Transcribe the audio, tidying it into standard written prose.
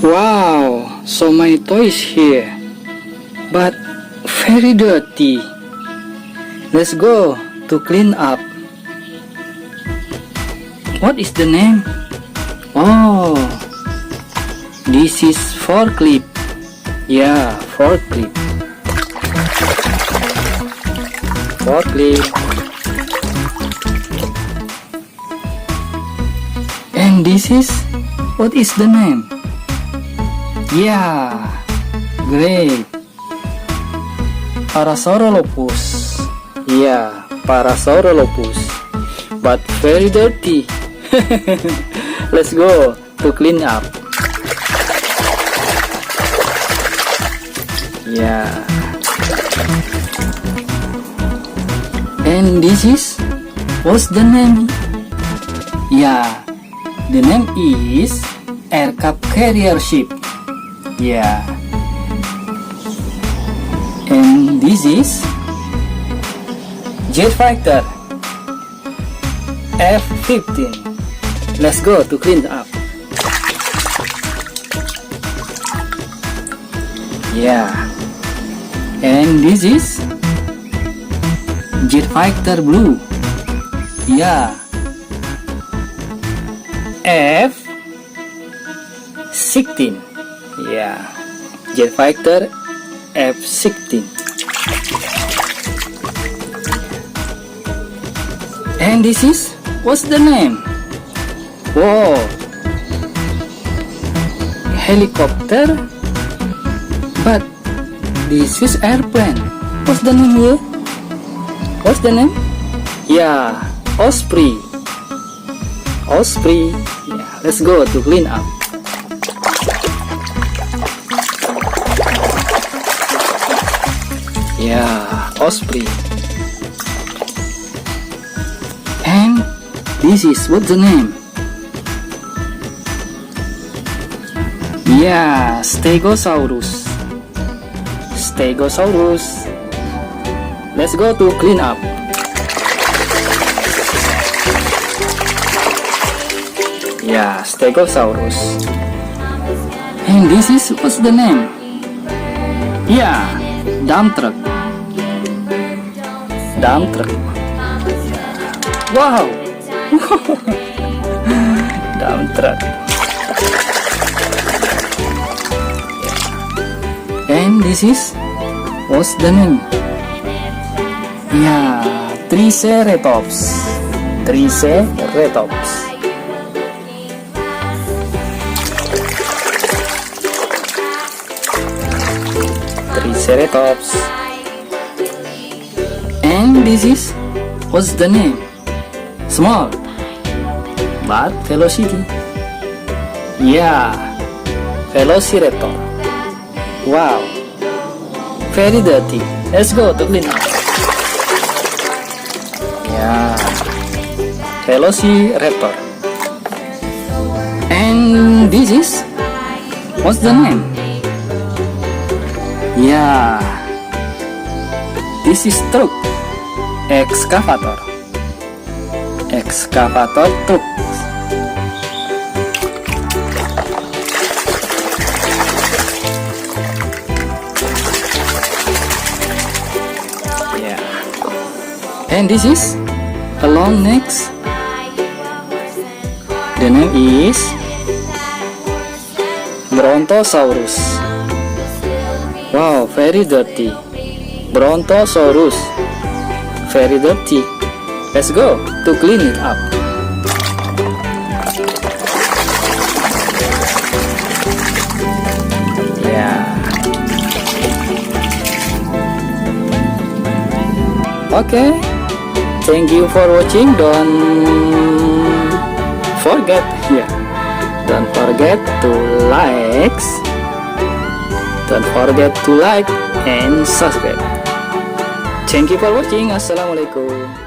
Wow, so many toys here, but very dirty. Let's go to clean up. What is the name? Oh, this is forklift. Yeah, forklift. Forklift. And this is, what is the name? Yeah, great. Parasaurolophus. Yeah, Parasaurolophus, but very dirty. Let's go to clean up. Yeah. And this is, what's the name? Yeah, the name is aircraft carrier ship. Yeah. And this is jet fighter F-15. Let's go to clean up. Yeah. And this is jet fighter blue. Yeah. F-16. Yeah. Jet fighter F-16. And this is, what's the name? Whoa, helicopter, but this is airplane. What's the name here? What's the name? Yeah, Osprey. Osprey. Yeah, let's go to clean up. Yeah, Osprey. And this is, what's the name? Yeah, Stegosaurus. Stegosaurus. Let's go to clean up. Yeah, Stegosaurus. And this is, what's the name? Yeah, dump truck. Dump truck. Wow. Dump truck. And this is, what's the name? Yeah, Triceratops. Triceratops. Triceratops. And this is, what's the name? Small, but velocity. Yeah, Velociraptor. Wow, very dirty. Let's go to clean up. Yeah, Velociraptor. And this is, what's the name? Yeah, this is truck. Excavator. Excavator truck. Yeah. And this is a long neck. The name is Brontosaurus. Wow, very dirty. Brontosaurus. Very dirty. Let's go to clean it up. Yeah. Okay. Thank you for watching. Don't forget to like. Don't forget to like and subscribe. Thank you for watching. Assalamualaikum.